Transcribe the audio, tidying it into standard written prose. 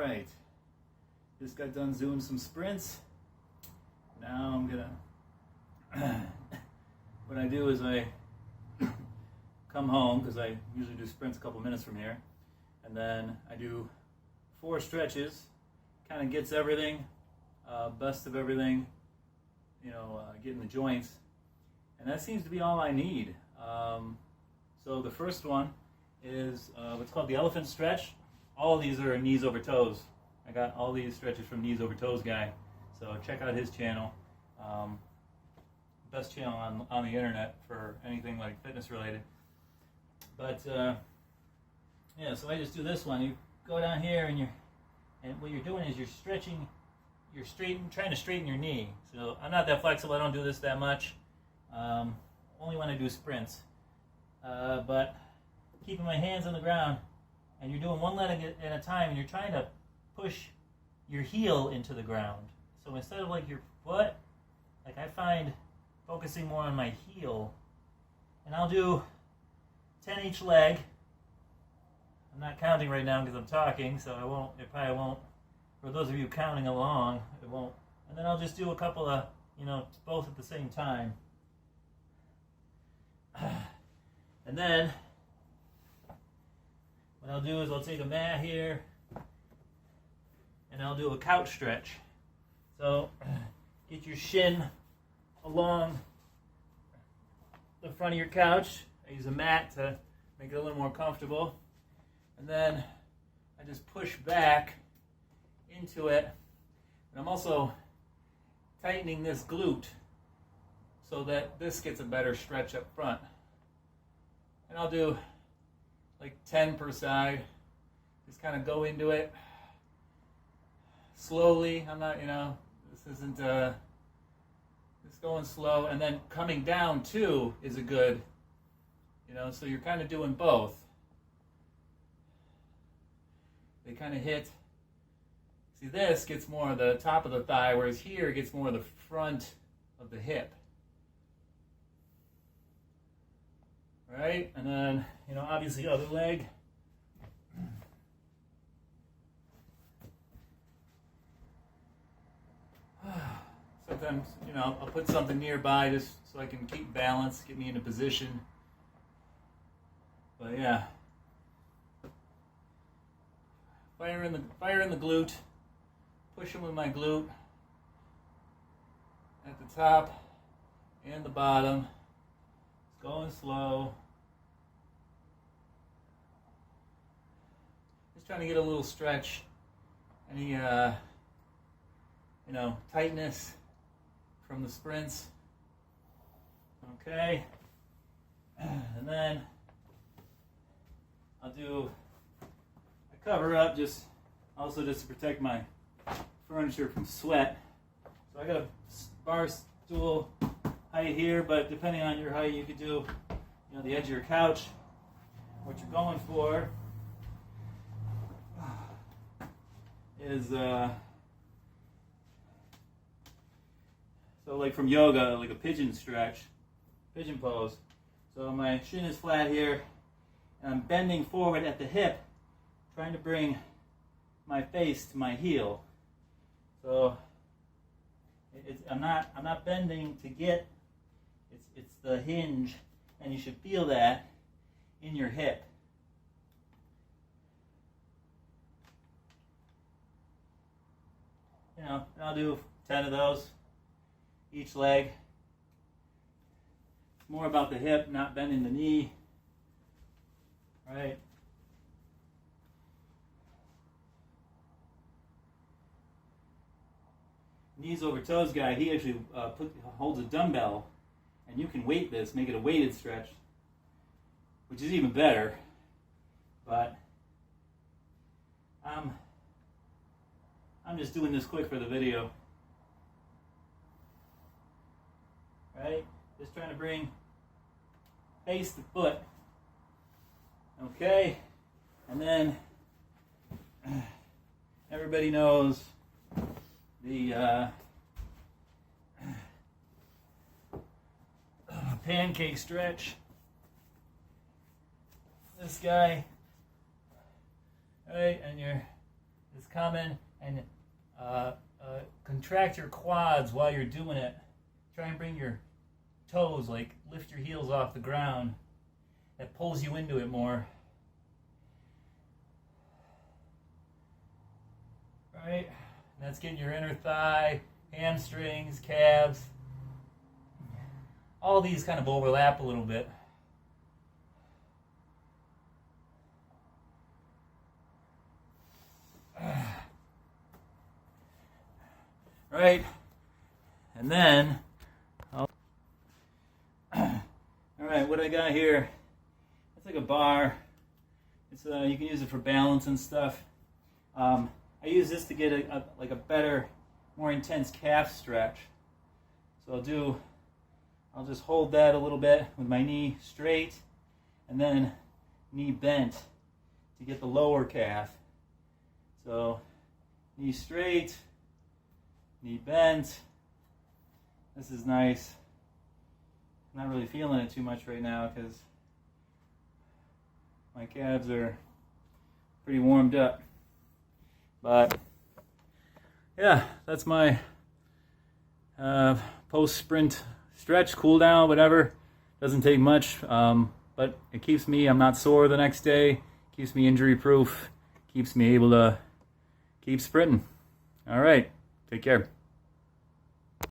right, just got done doing some sprints. Now I'm gonna, what I do is I come home, because I usually do sprints a couple minutes from here, and then I do 4 stretches, kind of gets everything, best of everything, getting the joints, and that seems to be all I need. So the first one is what's called the elephant stretch. All of these are knees over toes. I got all these stretches from Knees Over Toes guy, so check out his channel. Best channel on the internet for anything like fitness related. But yeah, so I just do this one. You go down here and what you're doing is you're stretching, trying to straighten your knee. So I'm not that flexible. I don't do this that much. Only when I do sprints. But keeping my hands on the ground, and you're doing one leg at a time, and you're trying to push your heel into the ground. So instead of like your foot, like I find focusing more on my heel, and I'll do 10 each leg. I'm not counting right now because I'm talking, so it probably won't, for those of you counting along, it won't. And then I'll just do a couple of, both at the same time. And then what I'll do is I'll take a mat here and I'll do a couch stretch. So get your shin along the front of your couch. I use a mat to make it a little more comfortable. And then I just push back into it. And I'm also tightening this glute so that this gets a better stretch up front. And I'll do like 10 per side. Just kind of go into it slowly. I'm not, this isn't, just going slow. And then coming down too is a good, so you're kind of doing both. They kind of hit. See, this gets more of the top of the thigh, whereas here it gets more of the front of the hip. Right? And then, obviously other leg. Sometimes, I'll put something nearby just so I can keep balance, get me in a position. But yeah. Fire in the glute. Pushing with my glute at the top and the bottom. It's going slow. Just trying to get a little stretch. Any tightness from the sprints. Okay. And then I cover up just to protect my furniture from sweat. So I got a bar stool height here, but depending on your height, you could do, the edge of your couch. What you're going for is, so like from yoga, like a pigeon stretch, pigeon pose. So my shin is flat here, and I'm bending forward at the hip, trying to bring my face to my heel. So I'm not bending to get. It's the hinge, and you should feel that in your hip. And I'll do 10 of those each leg. It's more about the hip, not bending the knee. Right. Knees Over Toes guy, he actually holds a dumbbell, and you can weight this, make it a weighted stretch, which is even better. But I'm just doing this quick for the video. Right? Just trying to bring face to foot. Okay? And then everybody knows the pancake stretch. This guy, right, and is come in and contract your quads while you're doing it. Try and bring your toes, like lift your heels off the ground. That pulls you into it more. Right? And that's getting your inner thigh, hamstrings, calves. All these kind of overlap a little bit. Right? And then, all right, what I got here, it's like a bar. It's you can use it for balance and stuff. I use this to get a better, more intense calf stretch. So I'll just hold that a little bit with my knee straight and then knee bent to get the lower calf. So knee straight, knee bent. This is nice. I'm not really feeling it too much right now because my calves are pretty warmed up. But yeah, that's my post-sprint stretch, cool down, whatever. Doesn't take much, but it keeps me, I'm not sore the next day, keeps me injury proof, keeps me able to keep sprinting. All right, take care.